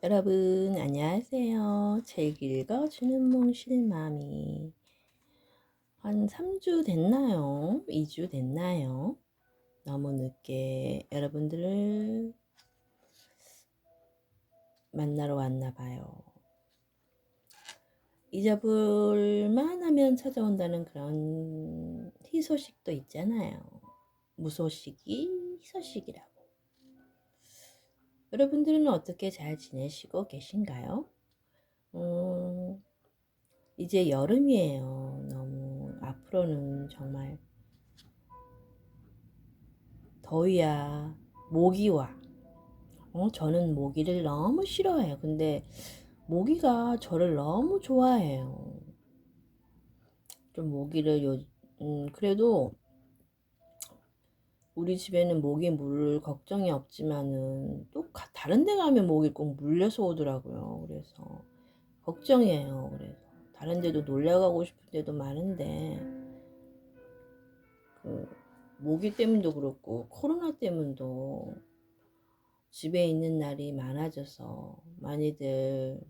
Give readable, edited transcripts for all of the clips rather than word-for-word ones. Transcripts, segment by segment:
여러분 안녕하세요. 책 읽어주는 몽실마미. 한 3주 됐나요? 2주 됐나요? 너무 늦게 여러분들을 만나러 왔나 봐요. 잊어볼만 하면 찾아온다는 그런 희소식도 있잖아요. 무소식이 희소식이라고. 여러분들은 어떻게 잘 지내시고 계신가요? 이제 여름이에요. 너무 앞으로는 정말 더위야 모기와 저는 모기를 너무 싫어해요. 근데 모기가 저를 너무 좋아해요. 좀 모기를 그래도 우리 집에는 모기 물을 걱정이 없지만은 또 다른 데 가면 모기 꼭 물려서 오더라고요. 그래서 걱정이에요. 그래서 다른 데도 놀러 가고 싶은 데도 많은데 그 모기 때문도 그렇고 코로나 때문도 집에 있는 날이 많아져서 많이들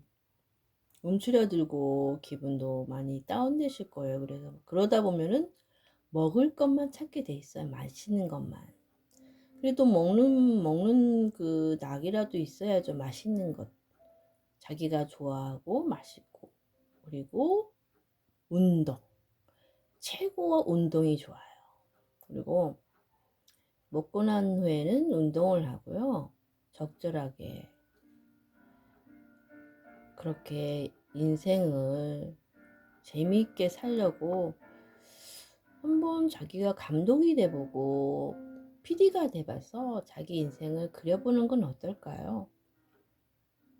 움츠려들고 기분도 많이 다운되실 거예요. 그래서 그러다 보면은 먹을 것만 찾게 돼 있어요. 맛있는 것만. 그래도 먹는 그 낙이라도 있어야죠. 맛있는 것. 자기가 좋아하고 맛있고. 그리고 운동. 최고 운동이 좋아요. 그리고 먹고 난 후에는 운동을 하고요. 적절하게. 그렇게 인생을 재미있게 살려고 한번 자기가 감독이 돼보고 PD가 돼봐서 자기 인생을 그려보는 건 어떨까요?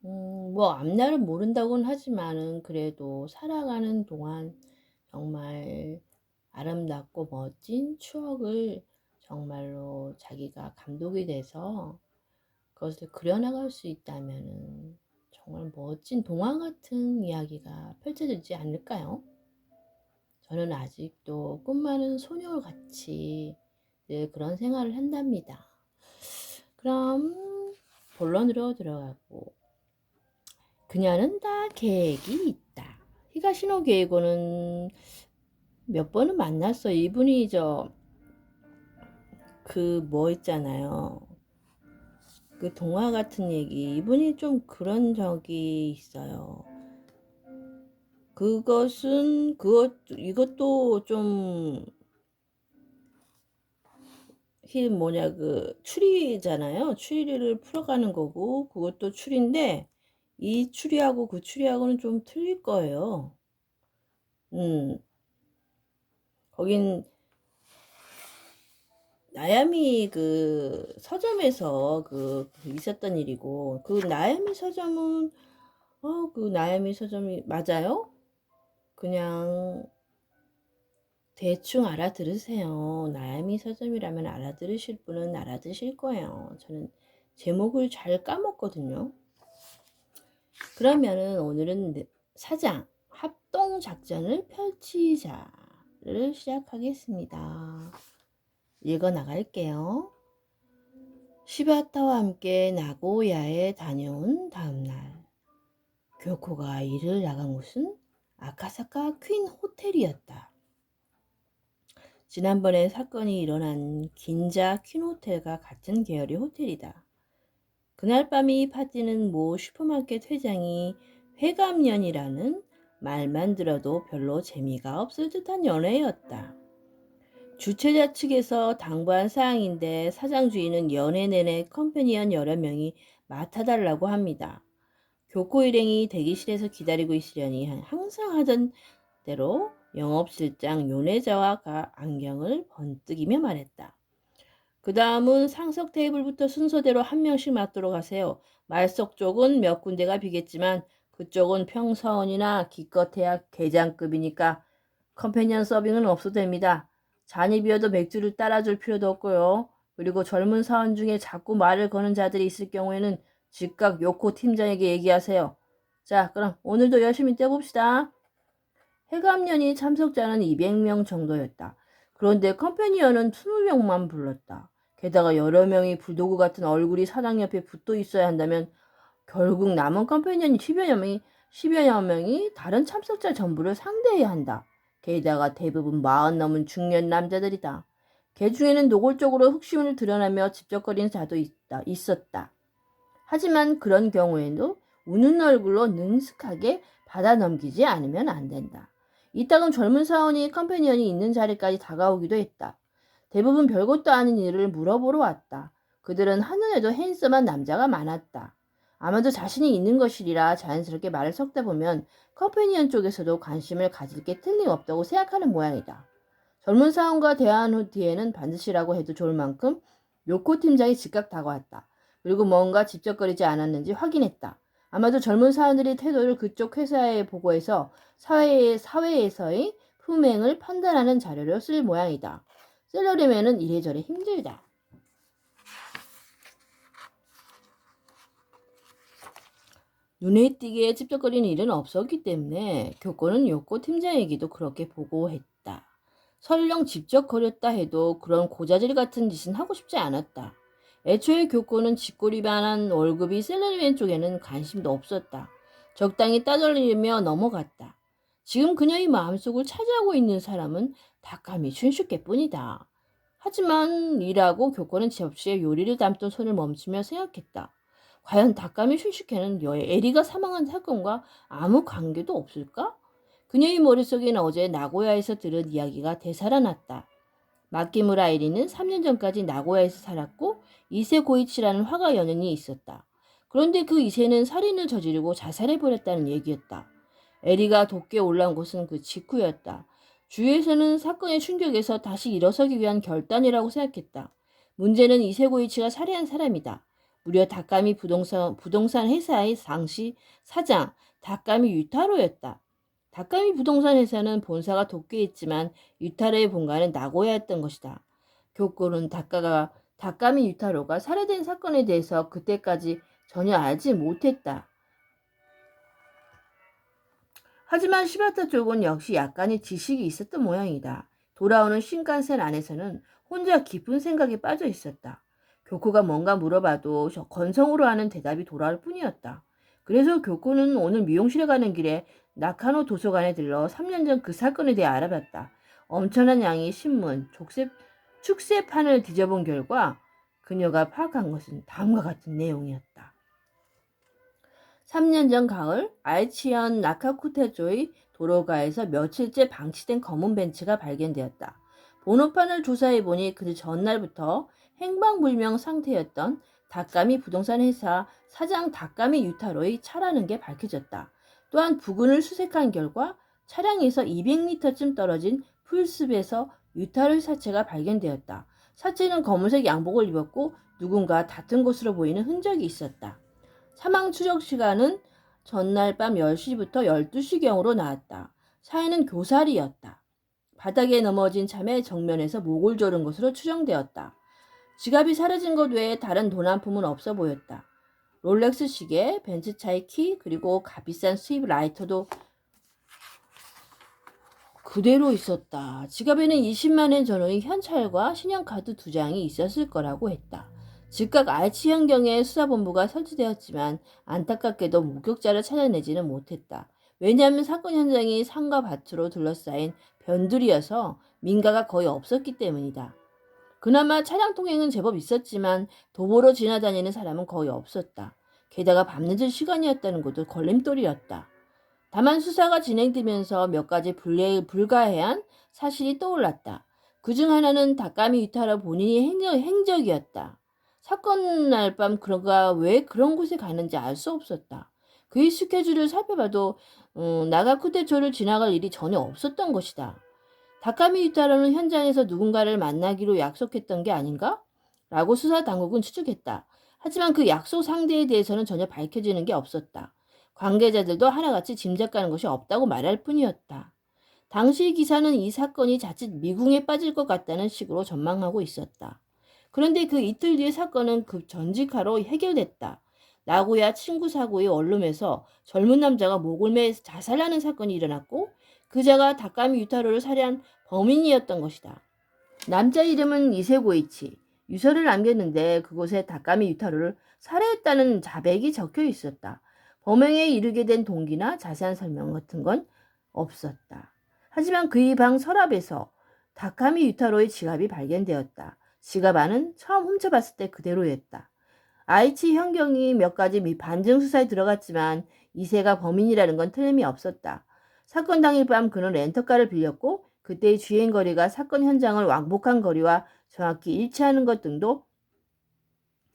뭐 앞날은 모른다고는 하지만은 그래도 살아가는 동안 정말 아름답고 멋진 추억을 정말로 자기가 감독이 돼서 그것을 그려나갈 수 있다면은 정말 멋진 동화 같은 이야기가 펼쳐지지 않을까요? 저는 아직도 꿈 많은 소녀같이 늘 그런 생활을 한답니다. 그럼 본론으로 들어가고 그녀는 다 계획이 있다. 히가시노 게이고는 몇 번은 만났어. 이분이 그 뭐 있잖아요. 그 동화 같은 얘기. 이분이 좀 그런 적이 있어요. 이것도 좀 그 추리잖아요. 추리를 풀어가는 거고 그것도 추리인데 이 추리하고 그 추리하고는 좀 틀릴 거예요. 거긴 나야미 그 서점에서 있었던 일이고 그 나야미 서점은 그 나야미 서점이 맞아요? 그냥 대충 알아들으세요. 나야미 서점이라면 알아들으실 분은 알아들으실 거예요. 저는 제목을 잘 까먹거든요. 그러면은 오늘은 사장 합동 작전을 펼치자를 시작하겠습니다. 읽어 나갈게요. 시바타와 함께 나고야에 다녀온 다음날 교코가 일을 나간 곳은 아카사카 퀸 호텔이었다. 지난번에 사건이 일어난 긴자 퀸 호텔과 같은 계열의 호텔이다. 그날 밤이 파티는 모 슈퍼마켓 회장이 회감년이라는 말만 들어도 별로 재미가 없을 듯한 연회였다. 주최자 측에서 당부한 사항인데 사장 주인은 연회 내내 컴퍼니언 여러 명이 맡아달라고 합니다. 교코 일행이 대기실에서 기다리고 있으려니 항상 하던 대로 영업실장 요네자와 안경을 번뜩이며 말했다. 그 다음은 상석 테이블부터 순서대로 한 명씩 맡도록 하세요. 말석 쪽은 몇 군데가 비겠지만 그쪽은 평사원이나 기껏해야 계장급이니까 컴패니언 서빙은 없어도 됩니다. 잔이 비어도 맥주를 따라줄 필요도 없고요. 그리고 젊은 사원 중에 자꾸 말을 거는 자들이 있을 경우에는 즉각 요코 팀장에게 얘기하세요. 자, 그럼 오늘도 열심히 뛰어봅시다. 해감년이 참석자는 200명 정도였다. 그런데 컴패니언은 20명만 불렀다. 게다가 여러 명이 불도그 같은 얼굴이 사장 옆에 붙어 있어야 한다면 결국 남은 컴패니언 10여 명이 다른 참석자 전부를 상대해야 한다. 게다가 대부분 40 넘은 중년 남자들이다. 개 중에는 노골적으로 흑심을 드러내며 집적거리는 자도 있었다. 하지만 그런 경우에도 우는 얼굴로 능숙하게 받아 넘기지 않으면 안 된다. 이따금 젊은 사원이 컴패니언이 있는 자리까지 다가오기도 했다. 대부분 별것도 아닌 일을 물어보러 왔다. 그들은 한눈에도 핸섬한 남자가 많았다. 아마도 자신이 있는 것이라 자연스럽게 말을 섞다 보면 컴패니언 쪽에서도 관심을 가질 게 틀림없다고 생각하는 모양이다. 젊은 사원과 대화한 후 뒤에는 반드시라고 해도 좋을 만큼 요코 팀장이 즉각 다가왔다. 그리고 뭔가 집적거리지 않았는지 확인했다. 아마도 젊은 사원들의 태도를 그쪽 회사에 보고해서 사회에서의 품행을 판단하는 자료로 쓸 모양이다. 셀러리맨은 이래저래 힘들다. 눈에 띄게 찝쩍거리는 일은 없었기 때문에 교코는 요코 팀장에게도 그렇게 보고했다. 설령 집적거렸다 해도 그런 고자질 같은 짓은 하고 싶지 않았다. 애초에 교코는 쥐꼬리만한 월급이 셀러리맨 쪽에는 관심도 없었다. 적당히 따돌리며 넘어갔다. 지금 그녀의 마음속을 차지하고 있는 사람은 다카미 춘슈케뿐이다. 하지만 이라고 교코는 접시에 요리를 담던 손을 멈추며 생각했다. 과연 다카미 춘슈케는 에리가 사망한 사건과 아무 관계도 없을까? 그녀의 머릿속에는 어제 나고야에서 들은 이야기가 되살아났다. 마키무라 에리는 3년 전까지 나고야에서 살았고 이세 고이치라는 화가 연인이 있었다. 그런데 그 이세는 살인을 저지르고 자살해버렸다는 얘기였다. 에리가 돕게 올라온 곳은 그 직후였다. 주위에서는 사건의 충격에서 다시 일어서기 위한 결단이라고 생각했다. 문제는 이세 고이치가 살해한 사람이다. 무려 다카미 부동산 회사의 당시 사장 다카미 유타로였다. 다카미 부동산 회사는 본사가 도쿄에 있지만 유타로의 본가는 나고야였던 것이다. 교코는 다카미 유타로가 살해된 사건에 대해서 그때까지 전혀 알지 못했다. 하지만 시바타 쪽은 역시 약간의 지식이 있었던 모양이다. 돌아오는 신칸센 안에서는 혼자 깊은 생각에 빠져 있었다. 교코가 뭔가 물어봐도 건성으로 하는 대답이 돌아올 뿐이었다. 그래서 교코는 오늘 미용실에 가는 길에 나카노 도서관에 들러 3년 전 그 사건에 대해 알아봤다. 엄청난 양의 신문, 축세판을 뒤져본 결과 그녀가 파악한 것은 다음과 같은 내용이었다. 3년 전 가을 알치현 나카쿠테조의 도로가에서 며칠째 방치된 검은 벤츠가 발견되었다. 번호판을 조사해보니 그 전날부터 행방불명 상태였던 다카미 부동산 회사 사장 다카미 유타로의 차라는 게 밝혀졌다. 또한 부근을 수색한 결과 차량에서 200m쯤 떨어진 풀숲에서 유타로의 사체가 발견되었다. 사체는 검은색 양복을 입었고 누군가 다툰 것으로 보이는 흔적이 있었다. 사망 추적 시간은 전날 밤 10시부터 12시경으로 나왔다. 사인은 교살이었다. 바닥에 넘어진 참에 정면에서 목을 조른 것으로 추정되었다. 지갑이 사라진 것 외에 다른 돈 한 푼은 없어 보였다. 롤렉스 시계, 벤츠차의 키, 그리고 값비싼 수입 라이터도 그대로 있었다. 지갑에는 20만 엔 전후의 현찰과 신용카드 2장이 있었을 거라고 했다. 즉각 알치현경에 수사본부가 설치되었지만 안타깝게도 목격자를 찾아내지는 못했다. 왜냐하면 사건 현장이 산과 밭으로 둘러싸인 변두리여서 민가가 거의 없었기 때문이다. 그나마 차량 통행은 제법 있었지만 도보로 지나다니는 사람은 거의 없었다. 게다가 밤늦은 시간이었다는 것도 걸림돌이었다. 다만 수사가 진행되면서 몇 가지 불가해한 사실이 떠올랐다. 그중 하나는 다카미 유타로 본인의 행적이었다. 사건 날 밤 그가 왜 그런 곳에 가는지 알 수 없었다. 그의 스케줄을 살펴봐도 나가쿠테초를 지나갈 일이 전혀 없었던 것이다. 다카미 유타로는 현장에서 누군가를 만나기로 약속했던 게 아닌가? 라고 수사 당국은 추측했다. 하지만 그 약속 상대에 대해서는 전혀 밝혀지는 게 없었다. 관계자들도 하나같이 짐작가는 것이 없다고 말할 뿐이었다. 당시 기사는 이 사건이 자칫 미궁에 빠질 것 같다는 식으로 전망하고 있었다. 그런데 그 이틀 뒤에 사건은 급전직하로 해결됐다. 나고야 친구 사고의 원룸에서 젊은 남자가 목을 매 자살하는 사건이 일어났고 그자가 다카미 유타로를 살해한 범인이었던 것이다. 남자 이름은 이세고이치. 유서를 남겼는데 그곳에 닭가미 유타로를 살해했다는 자백이 적혀 있었다. 범행에 이르게 된 동기나 자세한 설명 같은 건 없었다. 하지만 그의 방 서랍에서 닭가미 유타로의 지갑이 발견되었다. 지갑 안은 처음 훔쳐봤을 때 그대로였다. 아이치 현경이 몇 가지 반증 수사에 들어갔지만 이세가 범인이라는 건 틀림이 없었다. 사건 당일 밤 그는 렌터카를 빌렸고 그때의 주행거리가 사건 현장을 왕복한 거리와 정확히 일치하는 것 등도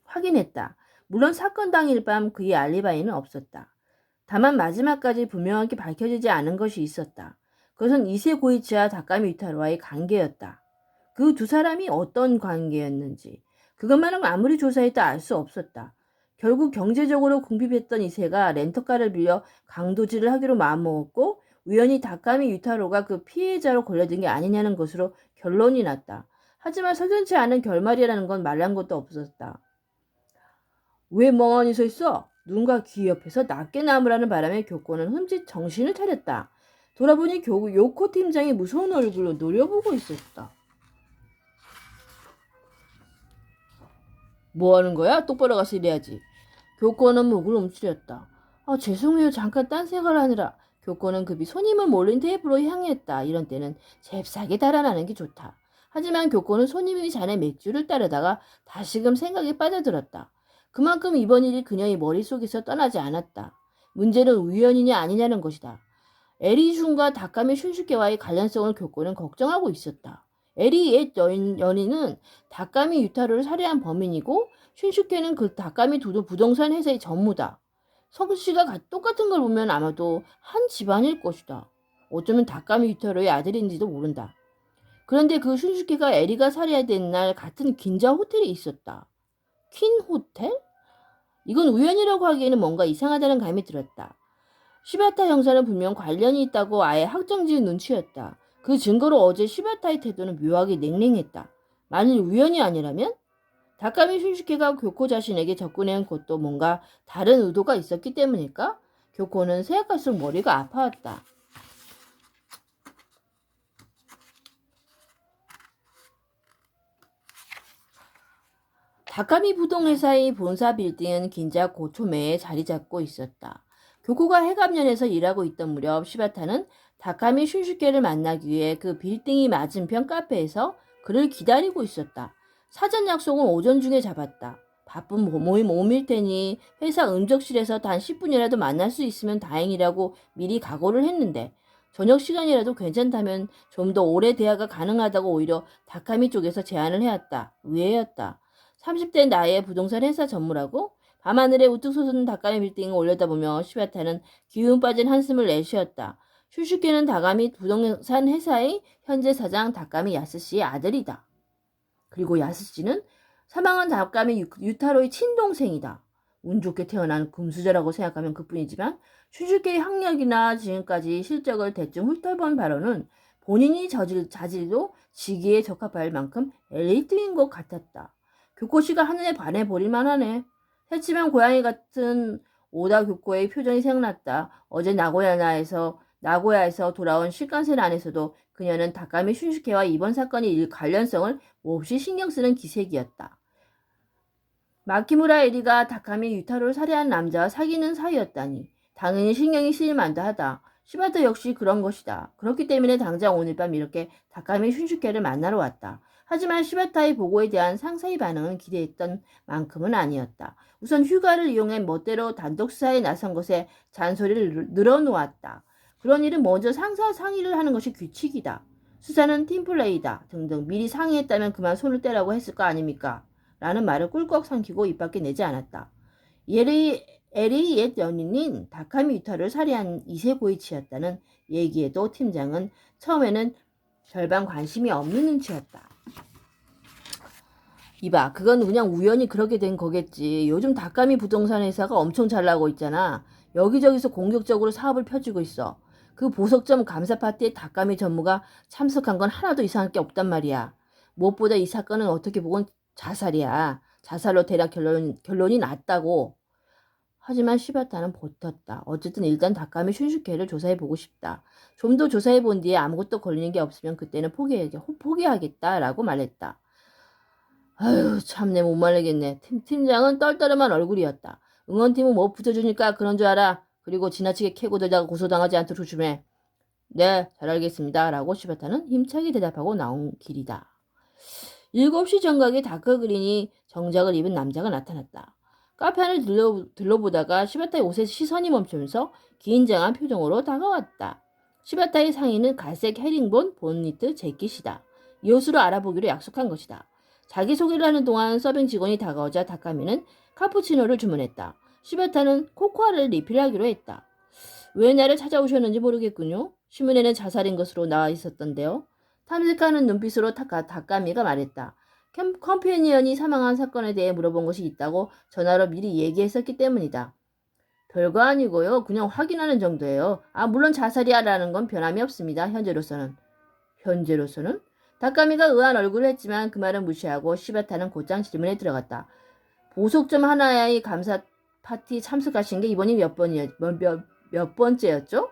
확인했다. 물론 사건 당일 밤 그의 알리바이는 없었다. 다만 마지막까지 분명하게 밝혀지지 않은 것이 있었다. 그것은 이세 고이치와 다카미 유타로와의 관계였다. 그 두 사람이 어떤 관계였는지 그것만은 아무리 조사해도 알 수 없었다. 결국 경제적으로 궁핍했던 이세가 렌터카를 빌려 강도질을 하기로 마음먹었고 우연히 다카미 유타로가 그 피해자로 걸려든 게 아니냐는 것으로 결론이 났다. 하지만 석연치 않은 결말이라는 건 말한 것도 없었다. 왜 멍하니 서 있어? 누군가 귀 옆에서 낮게 나무라는 바람에 교코는 흠칫 정신을 차렸다. 돌아보니 요코 팀장이 무서운 얼굴로 노려보고 있었다. 뭐 하는 거야? 똑바로 가서 일해야지. 교코는 목을 움츠렸다. 죄송해요. 잠깐 딴 생각을 하느라. 교코는 급히 손님을 몰린 테이블로 향했다. 이런 때는 잽싸게 달아나는 게 좋다. 하지만 교코는 손님이 잔에 맥주를 따르다가 다시금 생각에 빠져들었다. 그만큼 이번 일이 그녀의 머릿속에서 떠나지 않았다. 문제는 우연이냐 아니냐는 것이다. 에리슌과 다카미 슌슈케와의 관련성을 교코는 걱정하고 있었다. 에리 옛 연인은 다카미 유타로를 살해한 범인이고 슌슈케는 그 다카미 부동산 회사의 전무다. 성씨가 똑같은 걸 보면 아마도 한 집안일 것이다. 어쩌면 다카미 유타로의 아들인지도 모른다. 그런데 그 슌슈케가 에리가 살해된 날 같은 긴자 호텔에 있었다. 퀸 호텔? 이건 우연이라고 하기에는 뭔가 이상하다는 감이 들었다. 시바타 형사는 분명 관련이 있다고 아예 확정지은 눈치였다. 그 증거로 어제 시바타의 태도는 묘하게 냉랭했다. 만일 우연이 아니라면? 다카미 슌슈케가 교코 자신에게 접근한 것도 뭔가 다른 의도가 있었기 때문일까? 교코는 생각할수록 머리가 아파왔다. 다카미 부동회사의 본사 빌딩은 긴자 고초매에 자리 잡고 있었다. 교코가 해감년에서 일하고 있던 무렵 시바타는 다카미 슌슈케를 만나기 위해 그 빌딩이 맞은편 카페에서 그를 기다리고 있었다. 사전 약속은 오전 중에 잡았다. 바쁜 모임 5일 테니 회사 음적실에서 단 10분이라도 만날 수 있으면 다행이라고 미리 각오를 했는데 저녁 시간이라도 괜찮다면 좀 더 오래 대화가 가능하다고 오히려 다카미 쪽에서 제안을 해왔다. 의외였다. 30대 나이의 부동산 회사 전무라고? 밤하늘에 우뚝 솟은 다카미 빌딩을 올려다보며 시바타는 기운 빠진 한숨을 내쉬었다. 슈슈케는 다카미 부동산 회사의 현재 사장 다카미 야스씨의 아들이다. 그리고 야스씨는 사망한 다카미 유타로의 친동생이다. 운 좋게 태어난 금수저라고 생각하면 그뿐이지만 슈슈케의 학력이나 지금까지 실적을 대충 훑어본 바로는 본인이 자질도 지기에 적합할 만큼 엘리트인 것 같았다. 교코씨가 하늘에 반해버릴만 하네. 새침한 고양이 같은 오다 교코의 표정이 생각났다. 어제 나고야에서 돌아온 신칸센 안에서도 그녀는 다카미 슌슈케와 이번 사건의 관련성을 몹시 신경쓰는 기색이었다. 마키무라 에리가 다카미 유타로를 살해한 남자와 사귀는 사이였다니 당연히 신경이 쓰일 만도 하다. 시바타 역시 그런 것이다. 그렇기 때문에 당장 오늘 밤 이렇게 다카미 슌슈케를 만나러 왔다. 하지만 시바타의 보고에 대한 상사의 반응은 기대했던 만큼은 아니었다. 우선 휴가를 이용해 멋대로 단독 수사에 나선 것에 잔소리를 늘어놓았다. 그런 일은 먼저 상사와 상의를 하는 것이 규칙이다. 수사는 팀플레이다. 등등 미리 상의했다면 그만 손을 떼라고 했을 거 아닙니까? 라는 말을 꿀꺽 삼키고 입 밖에 내지 않았다. 에리의 옛 연인인 다카미 유타를 살해한 이세 고이치였다는 얘기에도 팀장은 처음에는 별반 관심이 없는 눈치였다. 이봐, 그건 그냥 우연히 그렇게 된 거겠지. 요즘 다카미 부동산 회사가 엄청 잘 나가고 있잖아. 여기저기서 공격적으로 사업을 펴주고 있어. 그 보석점 감사 파티에 다카미 전무가 참석한 건 하나도 이상할 게 없단 말이야. 무엇보다 이 사건은 어떻게 보건 자살이야. 자살로 대략 결론이 났다고. 하지만 시바타는 버텼다. 어쨌든 일단 다카미 슌슈케를 조사해보고 싶다. 좀 더 조사해본 뒤에 아무것도 걸리는 게 없으면 그때는 포기하겠다라고 말했다. 아유, 참내 못 말리겠네. 팀장은 떨떠름한 얼굴이었다. 응원팀은 못 붙여주니까 그런 줄 알아. 그리고 지나치게 캐고 들다가 고소당하지 않도록 조심해. 네, 잘 알겠습니다. 라고 시바타는 힘차게 대답하고 나온 길이다. 7시 정각에 다크그린이 정장을 입은 남자가 나타났다. 카페 안을 들러보다가 시바타의 옷에 시선이 멈추면서 긴장한 표정으로 다가왔다. 시바타의 상의는 갈색 헤링본 본니트 재킷이다. 이 옷으로 알아보기로 약속한 것이다. 자기소개를 하는 동안 서빙 직원이 다가오자 다카미는 카푸치노를 주문했다. 시바타는 코코아를 리필하기로 했다. 왜 나를 찾아오셨는지 모르겠군요. 신문에는 자살인 것으로 나와 있었던데요. 탐색하는 눈빛으로 다카미가 말했다. 컴패니언이 사망한 사건에 대해 물어본 것이 있다고 전화로 미리 얘기했었기 때문이다. 별거 아니고요. 그냥 확인하는 정도예요. 아, 물론 자살이야라는 건 변함이 없습니다. 현재로서는. 현재로서는? 다카미가 의아한 얼굴을 했지만 그 말은 무시하고 시바타는 곧장 질문에 들어갔다. 보석점 하나의 감사 파티 참석하신 게 이번이 몇 번째였죠?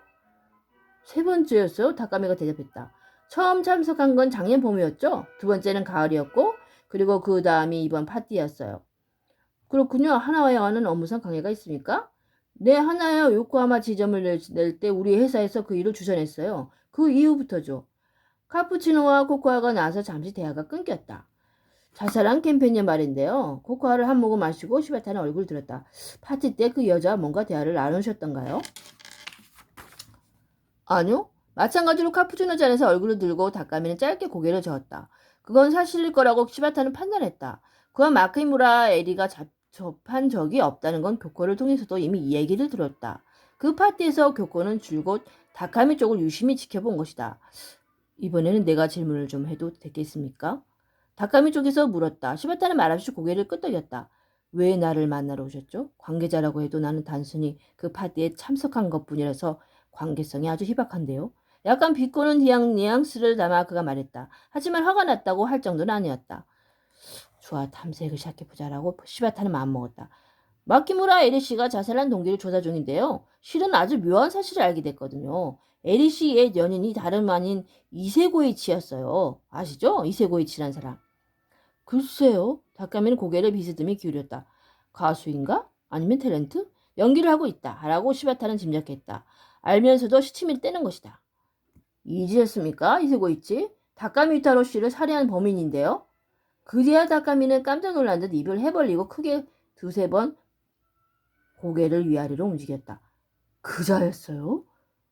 3번째였어요. 다카미가 대답했다. 처음 참석한 건 작년 봄이었죠? 2번째는 가을이었고 그리고 그 다음이 이번 파티였어요. 그렇군요. 하나와야와는 업무상 관계가 있습니까? 네, 하나야 요코하마 지점을 낼 때 우리 회사에서 그 일을 주선했어요. 그 이후부터죠. 카푸치노와 코코아가 나와서 잠시 대화가 끊겼다. 자살한 캠페인의 말인데요. 코코아를 한 모금 마시고 시바타는 얼굴을 들었다. 파티 때 그 여자와 뭔가 대화를 나누셨던가요? 아니요. 마찬가지로 카푸치노 잔에서 얼굴을 들고 다카미는 짧게 고개를 저었다. 그건 사실일 거라고 시바타는 판단했다. 그와 마키무라 에리가 접한 적이 없다는 건 교코를 통해서도 이미 이 얘기를 들었다. 그 파티에서 교코는 줄곧 다카미 쪽을 유심히 지켜본 것이다. 이번에는 내가 질문을 좀 해도 되겠습니까? 다카미 쪽에서 물었다. 시바타는 말없이 고개를 끄덕였다. 왜 나를 만나러 오셨죠? 관계자라고 해도 나는 단순히 그 파티에 참석한 것뿐이라서 관계성이 아주 희박한데요. 약간 비꼬는 뉘앙스를 담아 그가 말했다. 하지만 화가 났다고 할 정도는 아니었다. 좋아, 탐색을 시작해보자라고 시바타는 마음먹었다. 마키무라 에리씨가 자살한 동기를 조사 중인데요. 실은 아주 묘한 사실을 알게 됐거든요. 에리씨의 연인이 다름 아닌 이세고이치였어요. 아시죠? 이세고이치란 사람. 글쎄요. 다카미는 고개를 비스듬히 기울였다. 가수인가? 아니면 탤런트? 연기를 하고 있다. 라고 시바타는 짐작했다. 알면서도 시치미를 떼는 것이다. 잊으셨습니까? 이세고이치? 다카미 유타로 씨를 살해한 범인인데요. 그제야 다카미는 깜짝 놀란 듯 입을 해벌리고 크게 2~3번 고개를 위아래로 움직였다. 그자였어요?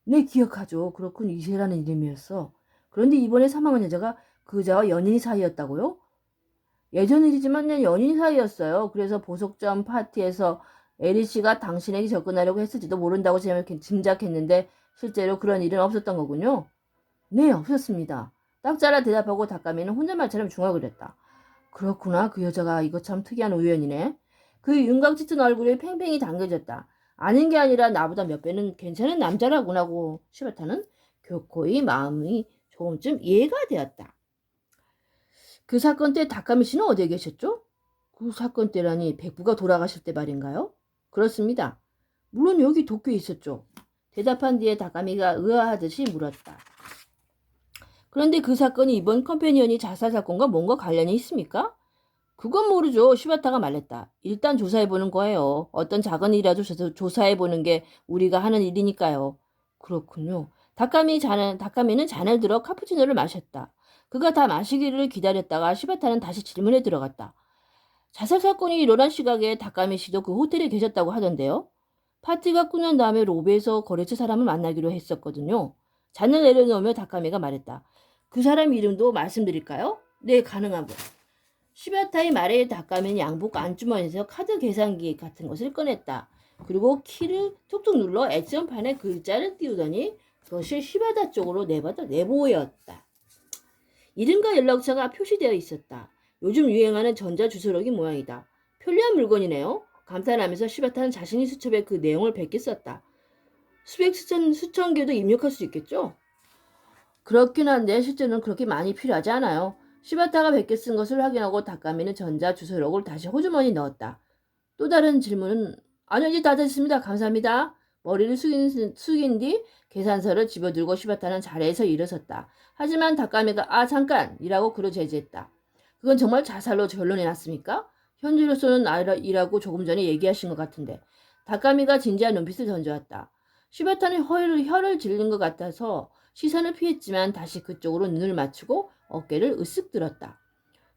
네, 기억하죠. 그렇군, 이세라는 이름이었어. 그런데 이번에 사망한 여자가 그자와 연인이 사이였다고요? 예전 일이지만 연인 사이였어요. 그래서 보석점 파티에서 에리 씨가 당신에게 접근하려고 했을지도 모른다고 짐작했는데 실제로 그런 일은 없었던 거군요. 네, 없었습니다. 딱 잘라 대답하고 다카미는 혼잣말처럼 중얼을 했다. 그렇구나. 그 여자가 이거 참 특이한 우연이네. 그 윤곽 짙은 얼굴이 팽팽히 당겨졌다. 아닌 게 아니라 나보다 몇 배는 괜찮은 남자라구나고 시바타는 교코의 마음이 조금쯤 이해가 되었다. 그 사건 때 다카미 씨는 어디에 계셨죠? 그 사건 때라니 백부가 돌아가실 때 말인가요? 그렇습니다. 물론 여기 도쿄에 있었죠. 대답한 뒤에 다카미가 의아하듯이 물었다. 그런데 그 사건이 이번 컴패니언이 자살 사건과 뭔가 관련이 있습니까? 그건 모르죠. 시바타가 말했다. 일단 조사해보는 거예요. 어떤 작은 일이라도 조사해보는 게 우리가 하는 일이니까요. 그렇군요. 다카미는 잔을 들어 카푸치노를 마셨다. 그가 다 마시기를 기다렸다가 시바타는 다시 질문에 들어갔다. 자살 사건이 일어난 시각에 다카미 씨도 그 호텔에 계셨다고 하던데요. 파티가 끝난 다음에 로비에서 거래처 사람을 만나기로 했었거든요. 잔을 내려놓으며 다카미가 말했다. 그 사람 이름도 말씀드릴까요? 네, 가능하고. 시바타의 말에 다카미는 양복 안주머니에서 카드 계산기 같은 것을 꺼냈다. 그리고 키를 툭툭 눌러 액션판에 글자를 띄우더니 그것이 시바타 쪽으로 내보였다. 이름과 연락처가 표시되어 있었다. 요즘 유행하는 전자주소록이 모양이다. 편리한 물건이네요. 감탄하면서 시바타는 자신이 수첩에 그 내용을 100개 썼다. 수천 개도 입력할 수 있겠죠? 그렇긴 한데 실제로는 그렇게 많이 필요하지 않아요. 시바타가 100개 쓴 것을 확인하고 다카미는 전자주소록을 다시 호주머니에 넣었다. 또 다른 질문은 아니요, 이제 다 됐습니다. 감사합니다. 머리를 숙인 뒤 계산서를 집어들고 시바타는 자리에서 일어섰다. 하지만 다카미가 잠깐! 이라고 그를 제지했다. 그건 정말 자살로 결론이 났습니까? 현재로서는 아니라고 조금 전에 얘기하신 것 같은데. 다카미가 진지한 눈빛을 던져왔다. 시바타는 혀를 찔린 것 같아서 시선을 피했지만 다시 그쪽으로 눈을 맞추고 어깨를 으쓱 들었다.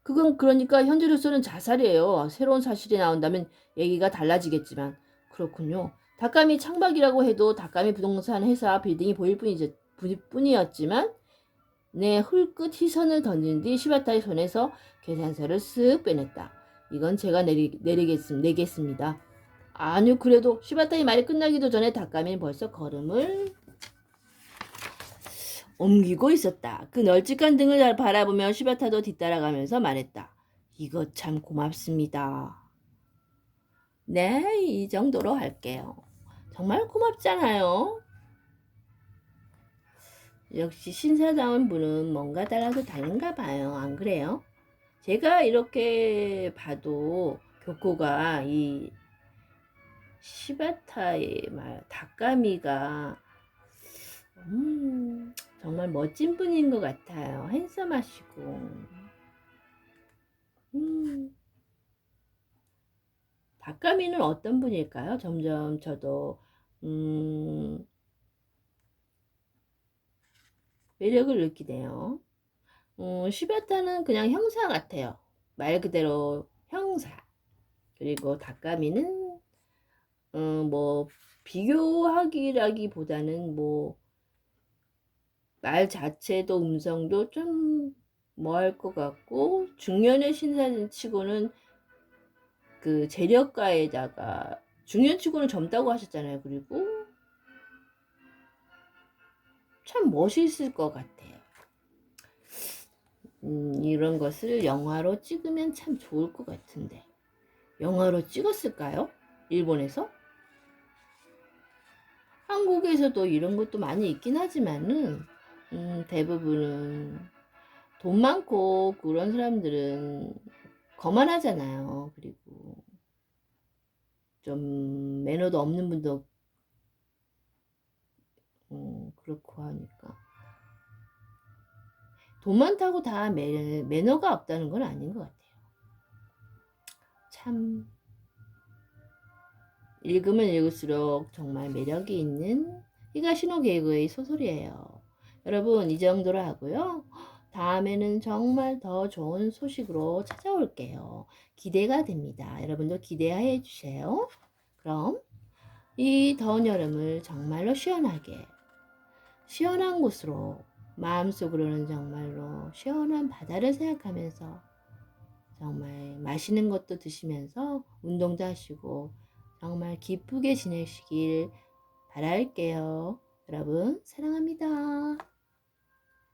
그건 그러니까 현재로서는 자살이에요. 새로운 사실이 나온다면 얘기가 달라지겠지만. 그렇군요. 닭감이 창밖이라고 해도 닭감이 부동산 회사 빌딩이 보일 뿐이었지만 내 훌끗 시선을 던진 뒤 시바타의 손에서 계산서를 쓱 빼냈다. 이건 제가 내겠습니다. 아니요, 그래도 시바타의 말이 끝나기도 전에 닭감이는 벌써 걸음을 옮기고 있었다. 그 널찍한 등을 바라보며 시바타도 뒤따라가면서 말했다. 이거 참 고맙습니다. 네, 이 정도로 할게요. 정말 고맙잖아요. 역시 신사다운 분은 뭔가 달라도 다른가 봐요. 안 그래요? 제가 이렇게 봐도 교코가 이 시바타의 닭가미가 정말 멋진 분인 것 같아요. 핸섬하시고 닭가미는 어떤 분일까요? 점점 저도 매력을 느끼네요. 시바타는 그냥 형사 같아요. 말 그대로 형사. 그리고 닭가미는 뭐 비교하기라기보다는 뭐 말 자체도 음성도 좀 뭐 할 것 같고 중년의 신사치고는 그 재력가에다가 중년치고는 젊다고 하셨잖아요. 그리고 참 멋있을 것 같아요. 이런 것을 영화로 찍으면 참 좋을 것 같은데 영화로 찍었을까요? 일본에서? 한국에서도 이런 것도 많이 있긴 하지만은 대부분은 돈 많고 그런 사람들은 거만하잖아요. 그리고 좀 매너도 없는 분도 그렇고 하니까 돈 많다고 다 매너가 없다는 건 아닌 것 같아요. 참 읽으면 읽을수록 정말 매력이 있는 히가시노 게이고의 소설이에요. 여러분 이 정도로 하고요. 다음에는 정말 더 좋은 소식으로 찾아올게요. 기대가 됩니다. 여러분도 기대해 주세요. 그럼 이 더운 여름을 정말로 시원하게 시원한 곳으로 마음속으로는 정말로 시원한 바다를 생각하면서 정말 맛있는 것도 드시면서 운동도 하시고 정말 기쁘게 지내시길 바랄게요. 여러분 사랑합니다.